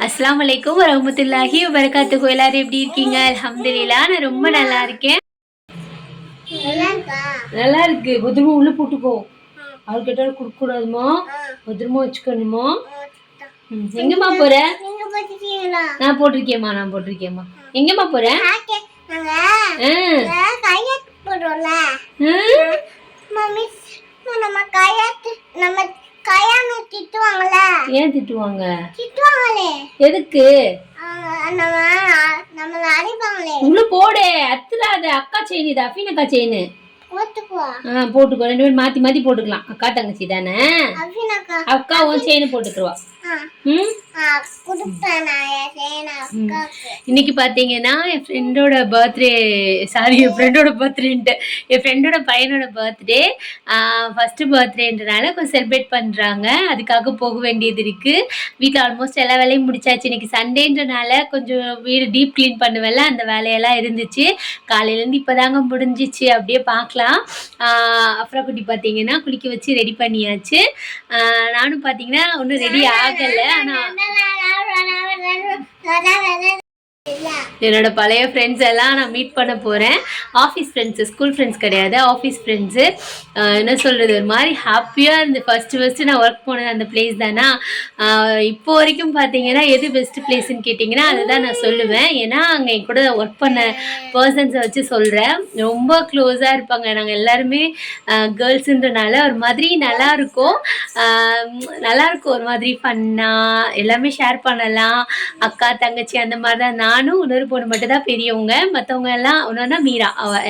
அஸ்ஸலாமு அலைக்கும் வரஹ்மத்துல்லாஹி வபரகாத்துஹு. எல்லாரும் எப்படி இருக்கீங்க? அல்ஹம்துலில்லாஹ், நான் ரொம்ப நல்லா இருக்கேன். நல்லா இருக்கு. பத்திரமா உள்ள போட்டுக்கோ. ஆள் கேட்டாலும் கொடுக்க கூடாதுமா, பத்திரமா வச்சுக்கணுமா. எங்கம்மா போற? நான் போட்டிருக்கேம்மா, நான் போட்டிருக்கேம்மா. எங்கம்மா போற? ஏன் திட்டுவாங்க? எதுக்கு? உள்ள போடு, அத்துறாத. அக்கா செயின் இது, அஃபீன் அக்கா செயின். போட்டுக்கோ, ரெண்டு பேரும் மாத்தி மாத்தி போட்டுக்கலாம். அக்கா தங்கச்சி தானே. அக்கா உன் செயின் போட்டுக்குவா. இன்னைக்கு பாத்தீங்கன்னா என் ஃப்ரெண்டோட பர்த்டே, என் ஃப்ரெண்டோட பையனோட பர்த்டே, ஃபர்ஸ்ட் பர்த்டேன்றனால கொஞ்சம் செலிப்ரேட் பண்றாங்க. அதுக்காக போக வேண்டியது இருக்கு. வீட்டில் ஆல்மோஸ்ட் எல்லா வேலையும் முடிச்சாச்சு. இன்னைக்கு சண்டேன்றனால கொஞ்சம் வீடு டீப் கிளீன் பண்ணுவேல, அந்த வேலையெல்லாம் இருந்துச்சு. காலையிலேருந்து இப்போதாங்க முடிஞ்சிச்சு. அப்படியே பார்க்கலாம். அப்புறம் குட்டி பார்த்தீங்கன்னா குளிக்க வச்சு ரெடி பண்ணியாச்சு. நானும் பார்த்தீங்கன்னா ஒன்றும் ரெடி ஆகலை. ஆனால் என்னோட பழைய ஃப்ரெண்ட்ஸ் எல்லாம் நான் மீட் பண்ண போகிறேன். ஆஃபீஸ் ஃப்ரெண்ட்ஸு, ஸ்கூல் ஃப்ரெண்ட்ஸ் கிடையாது, ஆஃபீஸ் ஃப்ரெண்ட்ஸு. என்ன சொல்கிறது, ஒரு மாதிரி ஹாப்பியாக இருந்து ஃபஸ்ட்டு நான் ஒர்க் போனது அந்த பிளேஸ் தானா. இப்போ வரைக்கும் பார்த்தீங்கன்னா எது பெஸ்ட்டு பிளேஸ்ன்னு கேட்டிங்கன்னா அதுதான் நான் சொல்லுவேன். ஏன்னா அங்கே என் கூட ஒர்க் பண்ண பர்சன்ஸை வச்சு சொல்கிறேன். ரொம்ப க்ளோஸாக இருப்பாங்க. நாங்கள் எல்லாருமே கேர்ள்ஸுன்றனால ஒரு மாதிரி நல்லாயிருக்கும். ஒரு மாதிரி ஃபன்னாக எல்லாமே ஷேர் பண்ணலாம். அக்கா தங்கச்சி அந்த மாதிரி தான். நானும் இன்னொரு பொண்ணு மட்டும் தான் பெரியவங்க. மற்றவங்க எல்லாம் ஒன்றுனா மீரா,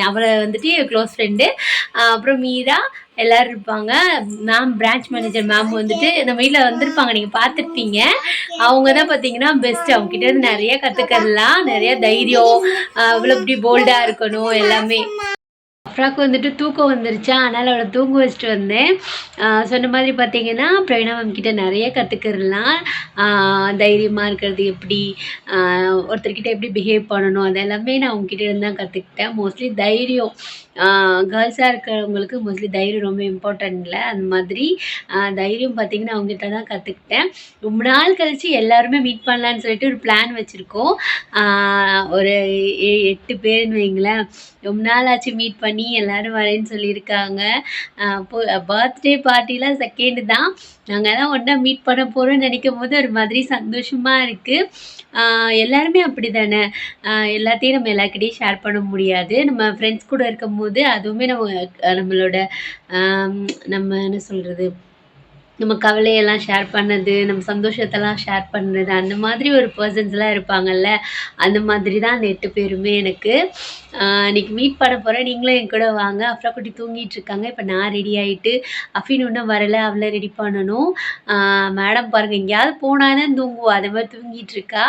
அவளை வந்துட்டு க்ளோஸ் ஃப்ரெண்டு. அப்புறம் மீரா எல்லோரும் இருப்பாங்க. மேம், பிரான்ச் மேனேஜர் மேம் வந்துட்டு நம்ம வீட்டில் வந்திருப்பாங்க, நீங்கள் பார்த்துருப்பீங்க. அவங்க தான் பார்த்தீங்கன்னா பெஸ்ட்டு. அவங்ககிட்ட இருந்து நிறைய கற்றுக்கலாம், நிறைய தைரியம், அவ்வளோ இப்படி போல்டாக இருக்கணும் எல்லாமே. அஃப்ராக்கு வந்துட்டு தூக்கம் வந்துருச்சா, அதனால் அவளை தூங்க வச்சுட்டு வந்தேன். சொன்ன மாதிரி பார்த்தீங்கன்னா பிரவீனா மேம் கிட்ட நிறைய கற்றுக்கிறலாம். தைரியமாக இருக்கிறது எப்படி, ஒருத்தர்கிட்ட எப்படி பிஹேவ் பண்ணணும், அது எல்லாமே நான் அவங்ககிட்ட இருந்து தான் கற்றுக்கிட்டேன். மோஸ்ட்லி தைரியம், கேர்ள்ஸாக இருக்கிறவங்களுக்கு மோஸ்ட்லி தைரியம் ரொம்ப இம்பார்ட்டன்ட்ல. அந்த மாதிரி தைரியம் பார்த்திங்கன்னா அவங்ககிட்ட தான் கற்றுக்கிட்டேன். ரொம்ப நாள் கழித்து எல்லாருமே மீட் பண்ணலான்னு சொல்லிட்டு ஒரு பிளான் வச்சுருக்கோம். ஒரு 8 பேர்னு வைங்களேன். ரொம்ப நாள் ஆச்சு மீட் பண்ணி, எல்லோரும் வரேன்னு சொல்லியிருக்காங்க. பர்த்டே பார்ட்டிலாம் செகண்டு தான். நாங்கள் தான் ஒன்றா மீட் பண்ண போகிறோம்னு நினைக்கும் போது ஒரு மாதிரி சந்தோஷமாக இருக்குது. எல்லாருமே அப்படி தானே, எல்லாத்தையும் நம்ம எல்லாருக்கிட்டையும் ஷேர் பண்ண முடியாது. நம்ம ஃப்ரெண்ட்ஸ் கூட இருக்கும்போது அதுவுமே நம்மளோட நம்ம என்ன சொல்கிறது, நம்ம கவலையெல்லாம் ஷேர் பண்ணது, நம்ம சந்தோஷத்தெல்லாம் ஷேர் பண்ணுறது, அந்த மாதிரி ஒரு பர்சன்ஸ்லாம் இருப்பாங்கல்ல. அந்த மாதிரி தான் அந்த 8 பேருமே எனக்கு. இன்றைக்கி மீட் பண்ண போகிறேன். நீங்களும் என் கூட வாங்க. அஃப்ரா குட்டி தூங்கிட்டுருக்காங்க. இப்போ நான் ரெடி ஆகிட்டு, அஃபீன் இன்னும் வரலை, அவளை ரெடி பண்ணணும். மேடம் பாருங்கள், எங்கேயாவது போனால் தான் தூங்குவா, அது மாதிரி தூங்கிட்டுருக்கா.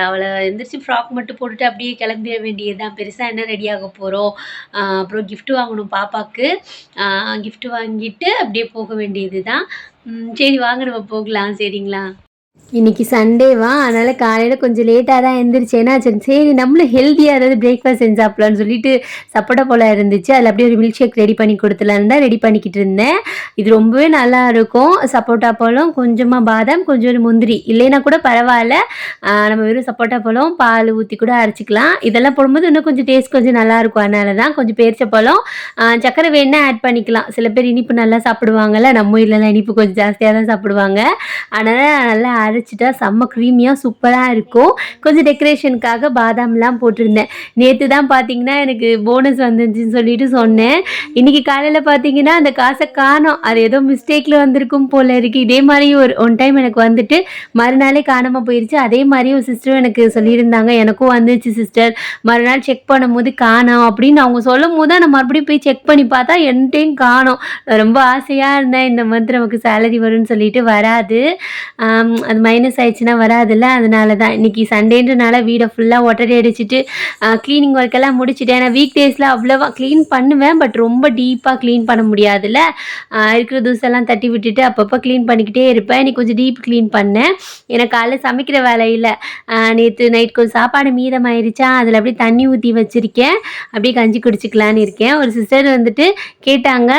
அவளை எந்திரிச்சு ஃப்ராக் மட்டும் போட்டுட்டு அப்படியே கிளம்பிட வேண்டியது தான். பெருசாக என்ன ரெடியாக போகிறோம். அப்புறம் கிஃப்ட் வாங்கணும் பாப்பாவுக்கு. கிஃப்ட் வாங்கிட்டு அப்படியே போக வேண்டியது தான். சரி வாங்க நம்ம போகலாம். சரிங்களா? இன்றைக்கி சண்டேவா, அதனால் காலையில் கொஞ்சம் லேட்டாக தான் எழுந்திரிச்சேன்னா சரி நம்மளும் ஹெல்த்தியாக ஏதாவது பிரேக்ஃபாஸ்ட் செஞ்சு சாப்பிட்லான்னு சொல்லிட்டு சப்போட்டா பழம் இருந்துச்சு. அதில் அப்படியே ஒரு மில்க் ஷேக் ரெடி பண்ணி கொடுத்துலான்னு தான் ரெடி பண்ணிக்கிட்டு இருந்தேன். இது ரொம்பவே நல்லா இருக்கும். சப்போட்டா பழம், கொஞ்சமாக பாதாம், கொஞ்சம் முந்திரி, இல்லைன்னா கூட பரவாயில்ல. நம்ம வெறும் சப்போட்டா பழம் பால் ஊற்றி கூட அரைச்சிக்கலாம். இதெல்லாம் போடும்போது இன்னும் கொஞ்சம் டேஸ்ட் கொஞ்சம் நல்லாயிருக்கும். அதனால தான் கொஞ்சம் பேரிச்ச பழம், சக்கரை வேணால் ஆட் பண்ணிக்கலாம். சில பேர் இனிப்பு நல்லா சாப்பிடுவாங்கள்ல, நம்ம இல்லைன்னா இனிப்பு கொஞ்சம் ஜாஸ்தியாக தான் சாப்பிடுவாங்க. அதனால் நல்லா அரைச்சிட்டா செம்ம க்ரீமியாக சூப்பராக இருக்கும். கொஞ்சம் டெக்கரேஷனுக்காக பாதாம்லாம் போட்டிருந்தேன். நேற்று தான் பார்த்தீங்கன்னா எனக்கு போனஸ் வந்துச்சுன்னு சொல்லிட்டு சொன்னேன். இன்றைக்கி காலையில் பார்த்தீங்கன்னா அந்த காசை காணோம். அது ஏதோ மிஸ்டேக்கில் வந்திருக்கும் போல் இருக்குது. இதே மாதிரி ஒன் டைம் எனக்கு வந்துட்டு மறுநாளே காணாமல் போயிடுச்சு. அதே மாதிரி ஒரு சிஸ்டரும் எனக்கு சொல்லியிருந்தாங்க, எனக்கும் வந்துச்சு சிஸ்டர், மறுநாள் செக் பண்ணும்போது காணோம் அப்படின்னு அவங்க சொல்லும் போது தான் நான் மறுபடியும் போய் செக் பண்ணி பார்த்தா என்கிட்டையும் காணோம். ரொம்ப ஆசையாக இருந்தேன் இந்த மந்த் நமக்கு சேலரி வரும்னு சொல்லிட்டு, வராது. அது மைனஸ் ஆயிடுச்சுன்னா வராதுல்ல. அதனால தான் இன்றைக்கி சண்டேன்றனால வீடை ஃபுல்லாக ஒட்டடை அடிச்சுட்டு க்ளீனிங் ஒர்க்கெல்லாம் முடிச்சுட்டேன். ஏன்னா வீக் டேஸில் அவ்வளோவா க்ளீன் பண்ணுவேன், பட் ரொம்ப டீப்பாக க்ளீன் பண்ண முடியாதுல்ல. இருக்கிற தூசெல்லாம் தட்டி விட்டுட்டு அப்பப்போ க்ளீன் பண்ணிக்கிட்டே இருப்பேன். இன்றைக்கி கொஞ்சம் டீப் க்ளீன் பண்ணேன். எனக்கு காலையில் சமைக்கிற வேலையில் நேற்று நைட் கொஞ்சம் சாப்பாடு மீதமாயிருச்சா, அதில் அப்படியே தண்ணி ஊற்றி வச்சுருக்கேன். அப்படியே கஞ்சி குடிச்சிக்கலான்னு இருக்கேன். ஒரு சிஸ்டர் வந்துட்டு கேட்டாங்க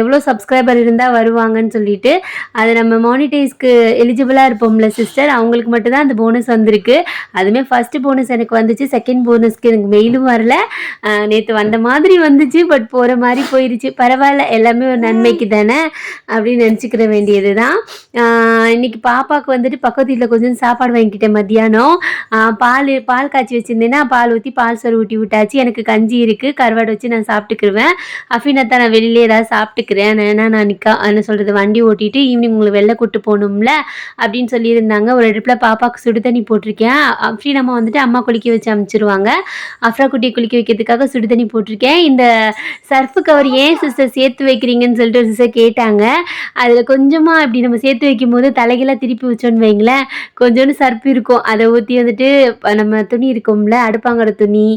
எவ்வளோ சப்ஸ்கிரைபர் இருந்தால் வருவாங்கன்னு சொல்லிட்டு. அது நம்ம மானிட்டைஸ்க்கு எலிஜிபிளாக சிங்கிளாக இருப்போம்ல சிஸ்டர், அவங்களுக்கு மட்டும்தான் அந்த போனஸ் வந்திருக்கு. அதுவுமே ஃபஸ்ட்டு போனஸ் எனக்கு வந்துச்சு, செகண்ட் போனஸ்க்கு எனக்கு மெயிலும் வரல. நேற்று வந்த மாதிரி வந்துச்சு, பட் போகிற மாதிரி போயிடுச்சு. பரவாயில்ல, எல்லாமே ஒரு நன்மைக்கு தானே அப்படின்னு நினச்சிக்கிற வேண்டியது தான். இன்றைக்கி பாப்பாவுக்கு வந்துட்டு பக்கத்து வீட்டில் கொஞ்சம் சாப்பாடு வாங்கிக்கிட்டேன் மத்தியானம். பால் காய்ச்சி வச்சுருந்தேன்னா பால் ஊற்றி பால் சோறு ஊட்டி விட்டாச்சு. எனக்கு கஞ்சி இருக்குது, கருவாடு வச்சு நான் சாப்பிட்டுக்கிருவேன். அஃபினத்தான் நான் வெளியிலே ஏதாவது சாப்பிட்டுக்கிறேன், ஏன்னா நான் என்ன சொல்கிறது வண்டி ஓட்டிட்டு ஈவினிங் உங்களுக்கு வெளில கூட்டு போகணும்ல அப்படின்னு சொல்லியிருந்தாங்க. ஒரு இடத்துல பாப்பாவுக்கு சுடு தண்ணி போட்டிருக்கேன். அஃப்ரீனம்மா வந்துட்டு அம்மா குளிக்க வச்சு அனுப்பிச்சிருவாங்க. அஃப்ரா குட்டியை குளிக்க வைக்கிறதுக்காக சுடு தண்ணி போட்டிருக்கேன். இந்த சர்ஃபு கவர் ஏன் சிஸ்டர் சேர்த்து வைக்கிறீங்கன்னு சொல்லிட்டு ஒரு சிஸ்டர் கேட்டாங்க. அதில் கொஞ்சமாக இப்படி நம்ம சேர்த்து வைக்கும் போது தலைகளாக திருப்பி வச்சோன்னு வைங்களேன், கொஞ்சோண்டு சர்ஃப் இருக்கும். அதை ஊற்றி வந்துட்டு நம்ம துணி இருக்கும்ல, அடுப்பாங்கிற துணி,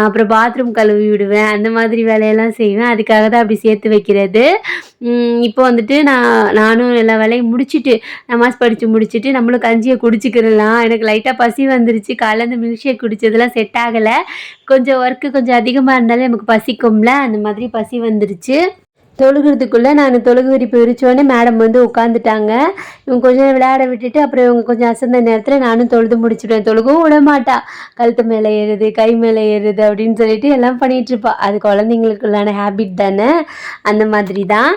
அப்புறம் பாத்ரூம் கழுவி விடுவேன், அந்த மாதிரி வேலையெல்லாம் செய்வேன். அதுக்காக தான் அப்படி சேர்த்து வைக்கிறது. இப்போ வந்துட்டு நானும் எல்லா வேலையும் முடிச்சுட்டு நமாஸ் படித்து முடிச்சுட்டு நம்மளும் கஞ்சியை குடிச்சிக்கிடலாம். எனக்கு லைட்டாக பசி வந்துருச்சு. காலைல இந்த மில்க் ஷேக் குடித்ததெல்லாம் செட் ஆகலை. கொஞ்சம் ஒர்க்கு கொஞ்சம் அதிகமாக இருந்தாலே நமக்கு பசிக்கும்ல, அந்த மாதிரி பசி வந்துருச்சு. தொழுகிறதுக்குள்ளே நான் தொழுகு விரிப்பு விரிச்சோடனே மேடம் வந்து உட்காந்துட்டாங்க. இவங்க கொஞ்சம் விளையாட விட்டுட்டு அப்புறம் இவங்க கொஞ்சம் அசந்த நேரத்தில் நானும் தொழுது முடிச்சுடுவேன். தொழுகவும் விட மாட்டா, கழுத்து மேலே ஏறுது, கை மேலே ஏறுது அப்படின்னு சொல்லிட்டு எல்லாம் பண்ணிகிட்ருப்பா. அது குழந்தைங்களுக்குள்ளான ஹேபிட் தானே, அந்த மாதிரி தான்.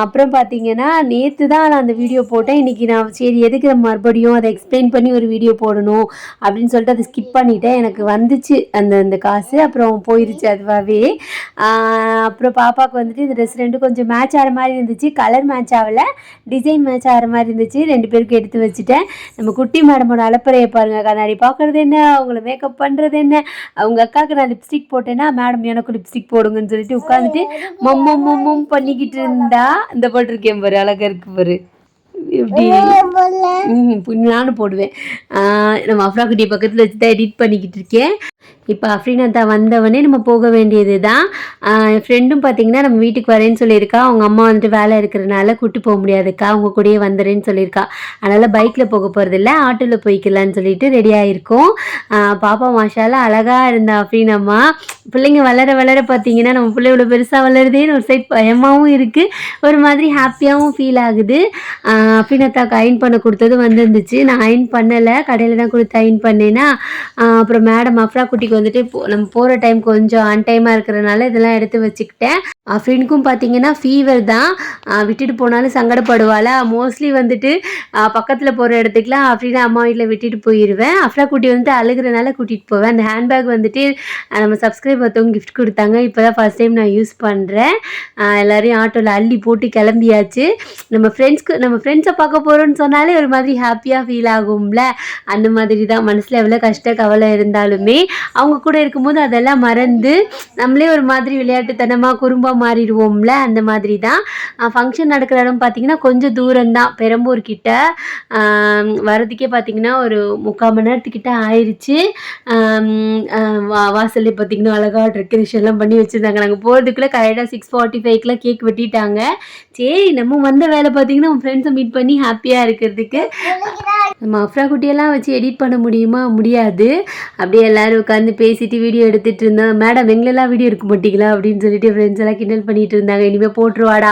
அப்புறம் பார்த்தீங்கன்னா நேற்று தான் நான் அந்த வீடியோ போட்டேன். இன்றைக்கி நான் சரி எதுக்கு நம்ம மறுபடியும் அதை எக்ஸ்பிளைன் பண்ணி ஒரு வீடியோ போடணும் அப்படின்னு சொல்லிட்டு அதை ஸ்கிப் பண்ணிவிட்டேன். எனக்கு வந்துச்சு அந்த காசு, அப்புறம் போயிடுச்சு அதுவாகவே. அப்புறம் பாப்பாவுக்கு வந்துட்டு இந்த ட்ரெஸ் ரெண்டும் கொஞ்சம் மேட்ச் ஆகிற மாதிரி இருந்துச்சு. கலர் மேட்ச் ஆகலை, டிசைன் மேட்ச் ஆகிற மாதிரி இருந்துச்சு. 2 பேருக்கு எடுத்து வச்சுட்டேன். நம்ம குட்டி மேடமோட அலப்பறையை பாருங்கள். கண்ணாடி பார்க்குறது என்ன, அவங்கள மேக்கப் பண்ணுறது என்ன. அவங்க அக்காவுக்கு நான் லிப்ஸ்டிக் போட்டேன்னா மேடம் எனக்கும் லிப்ஸ்டிக் போடுங்கன்னு சொல்லிட்டு உட்காந்துட்டு மொம்மம் பண்ணிக்கிட்டு இருந்தா. இந்த போட்டிருக்கேன் பாரு, அழகாக இருக்கு பாரு. இப்படி நானும் போடுவேன். நம்ம அஃப்ரா குட்டி பக்கத்தில் வச்சு தான் எடிட் பண்ணிக்கிட்டு இருக்கேன். இப்போ அஃப்ரீனத்தா வந்தவொடனே நம்ம போக வேண்டியது தான். என் ஃப்ரெண்டும் பார்த்தீங்கன்னா நம்ம வீட்டுக்கு வரேன்னு சொல்லியிருக்கா. அவங்க அம்மா வந்துட்டு வேலை இருக்கிறனால கூட்டி போக முடியாதுக்கா, அவங்க கூடயே வந்துடுறேன்னு சொல்லியிருக்கா. அதனால் பைக்கில் போக போகிறதில்ல, ஆட்டோவில் போய்க்கலான்னு சொல்லிட்டு ரெடி ஆகிருக்கோம். பாப்பா மாஷாலா அழகாக இருந்தா அஃப்ரீனம்மா. பிள்ளைங்க வளர வளர பார்த்தீங்கன்னா நம்ம பிள்ளை இவ்வளோ பெருசாக வளருதேன்னு ஒரு சைட் பயமாகவும் இருக்குது, ஒரு மாதிரி ஹாப்பியாகவும் ஃபீல் ஆகுது. அஃப்ரீனத்தாக்கு அயன் பண்ண கொடுத்தது வந்துருந்துச்சு. நான் அயன் பண்ணலை, கடையில் தான் கொடுத்து அயன் பண்ணேன்னா. அப்புறம் மேடம் அஃப்ரா குட்டிக்கு வந்துட்டு நம்ம போகிற டைம் கொஞ்சம் அன்டைமாக இருக்கிறனால இதெல்லாம் எடுத்து வச்சுக்கிட்டேன். ஃப்ரெண்டுக்கும் பார்த்தீங்கன்னா ஃபீவர் தான், விட்டுட்டு போனாலும் சங்கடப்படுவாள். மோஸ்ட்லி வந்துட்டு பக்கத்தில் போகிற இடத்துக்குலாம் அஃப்ரீனா அம்மா வீட்டில் விட்டுட்டு போயிடுவேன். அஃப்ரா குட்டி வந்துட்டு அழுகிறனால கூட்டிகிட்டு போவேன். அந்த ஹேண்ட்பேக் வந்துட்டு நம்ம சப்ஸ்கிரைப் ஒருத்தவங்க கிஃப்ட் கொடுத்தாங்க. இப்போ தான் ஃபஸ்ட் டைம் நான் யூஸ் பண்ணுறேன். எல்லோரையும் ஆட்டோவில் அள்ளி போட்டு கிளம்பியாச்சு. நம்ம ஃப்ரெண்ட்ஸை பார்க்க போகிறோன்னு சொன்னாலே ஒரு மாதிரி ஹாப்பியாக ஃபீல் ஆகும்ல, அந்த மாதிரி தான். மனசில் எவ்வளோ கஷ்ட கவலை இருந்தாலுமே அவங்க கூட இருக்கும்போது அதெல்லாம் மறந்து நம்மளே ஒரு மாதிரி விளையாட்டுத்தனமாக குறும்பாக மாறிடுவோம்ல, அந்த மாதிரி தான். ஃபங்க்ஷன் நடக்கிற இடம் பார்த்திங்கன்னா கொஞ்சம் தூரம்தான், பெரம்பூர் கிட்ட. வரதுக்கே பார்த்திங்கன்னா ஒரு 3/4 மணி நேரத்துக்கிட்ட ஆயிடுச்சு. வாசல்லே பார்த்திங்கன்னா அழகாக டெக்கரேஷன்லாம் பண்ணி வச்சுருந்தாங்க. நாங்கள் போகிறதுக்குள்ளே கரெக்டாக 6:45 கேக் வெட்டிட்டாங்க. சரி நம்ம வந்த வேலை பார்த்திங்கன்னா நம்ம ஃப்ரெண்ட்ஸை மீட் பண்ணி ஹாப்பியாக இருக்கிறதுக்கு. நம்ம அஃப்ரா குட்டியெல்லாம் வச்சு எடிட் பண்ண முடியுமா? முடியாது. அப்படியே எல்லோரும் உட்காந்து பேசிட்டு வீடியோ எடுத்துகிட்டு இருந்தோம். மேடம் எங்களெல்லாம் வீடியோ எடுக்க மாட்டீங்களா அப்படின்னு சொல்லிட்டு ஃப்ரெண்ட்ஸ் எல்லாம் கிண்டல் பண்ணிட்டு இருந்தாங்க. இனிமேல் போட்டுருவாடா,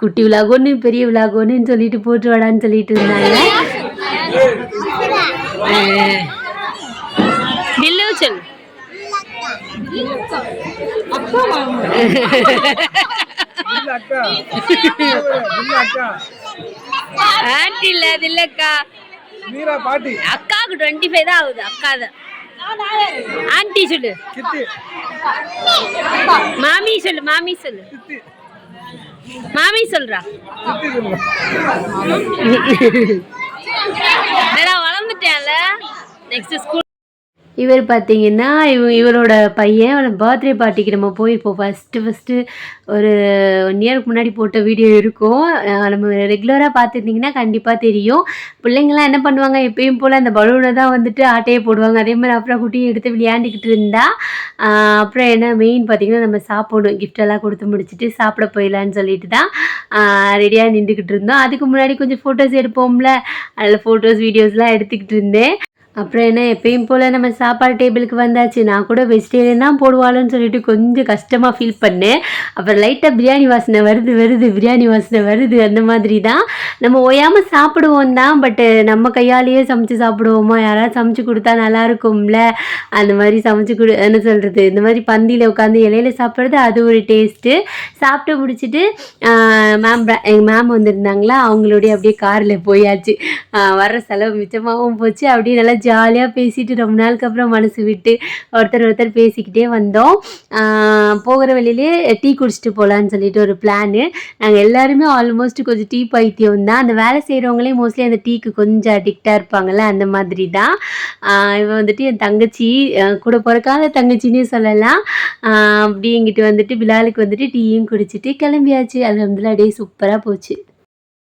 குட்டி விலாக் ஒன்று பெரிய விலாக் ஒன்றுன்னு சொல்லிட்டு போட்டுருவாடான்னு சொல்லிட்டு இருந்தாங்க. ஆண்டி இல்ல, அது இல்லக்கா, அக்காவுக்கு 25 தான் ஆகுது. அக்கா தான். ஆண்டி சொல்லு, மாமி சொல்லு, மாமி சொல்லு, மாமி சொல்றா. வளர்ந்துட்டேன்ல. Next school. இவர் பார்த்தீங்கன்னா இவரோட பையன் பர்த்டே பார்ட்டிக்கு நம்ம போயிருப்போம். ஃபஸ்ட்டு ஒரு 1 இயருக்கு முன்னாடி போட்ட வீடியோ இருக்கும். நம்ம ரெகுலராக பார்த்துருந்தீங்கன்னா கண்டிப்பாக தெரியும். பிள்ளைங்கள்லாம் என்ன பண்ணுவாங்க, எப்பயும் போல் அந்த பலூனை தான் வந்துட்டு ஆட்டையை போடுவாங்க. அதே மாதிரி அப்புறம் குட்டியை எடுத்து விளையாண்டுக்கிட்டு இருந்தா. அப்புறம் என்ன மெயின் பார்த்திங்கன்னா நம்ம சாப்பிடணும், கிஃப்டெல்லாம் கொடுத்து முடிச்சுட்டு சாப்பிட போயிடலான்னு சொல்லிட்டு தான் ரெடியாக நின்றுக்கிட்டு இருந்தோம். அதுக்கு முன்னாடி கொஞ்சம் ஃபோட்டோஸ் எடுப்போம்ல, அதில் ஃபோட்டோஸ் வீடியோஸ்லாம் எடுத்துக்கிட்டு இருந்தேன். அப்புறம் என்ன எப்பயும் போல் நம்ம சாப்பாடு டேபிளுக்கு வந்தாச்சு. நான் கூட வெஜிடேரியன் தான் போடுவாளுன்னு சொல்லிட்டு கொஞ்சம் கஷ்டமாக ஃபீல் பண்ணேன். அப்புறம் லைட்டாக பிரியாணி வாசனை வருது பிரியாணி வாசனை வருது அந்த மாதிரி தான். நம்ம ஓயாமல் சாப்பிடுவோம் தான். பட்டு நம்ம கையாலேயே சமைச்சு சாப்பிடுவோமா, யாராவது சமைச்சு கொடுத்தா நல்லா இருக்கும்ல, அந்த மாதிரி சமைச்சு என்ன சொல்கிறது, இந்த மாதிரி பந்தியில் உட்காந்து இலையில சாப்பிட்றது அது ஒரு டேஸ்ட்டு. சாப்பிட்டு முடிச்சுட்டு எங்கள் மேம் வந்திருந்தாங்களா, அவங்களுடைய அப்படியே காரில் போயாச்சு. வர்ற செலவு மிச்சமாகவும் போச்சு. அப்படியே நல்லா ஜாலியாக பேசிட்டு ரொம்ப நாளுக்கு அப்புறம் மனசு விட்டு ஒருத்தர் பேசிக்கிட்டே வந்தோம். போகிற வழியிலே டீ குடிச்சிட்டு போகலான்னு சொல்லிட்டு ஒரு பிளானு. நாங்கள் எல்லாருமே ஆல்மோஸ்ட் கொஞ்சம் டீ பைத்தியம் தான். அந்த வேலை செய்கிறவங்களே மோஸ்ட்லி அந்த டீக்கு கொஞ்சம் அடிக்டாக இருப்பாங்கள்ல, அந்த மாதிரி தான். இவன் வந்துட்டு என் தங்கச்சி, கூட பிறக்காத தங்கச்சின்னே சொல்லலாம். அப்படி இங்கிட்டு வந்துட்டு பிலாலுக்கு வந்துட்டு டீயும் குடிச்சிட்டு கிளம்பியாச்சு. அது வந்து அப்படியே சூப்பராக போச்சு.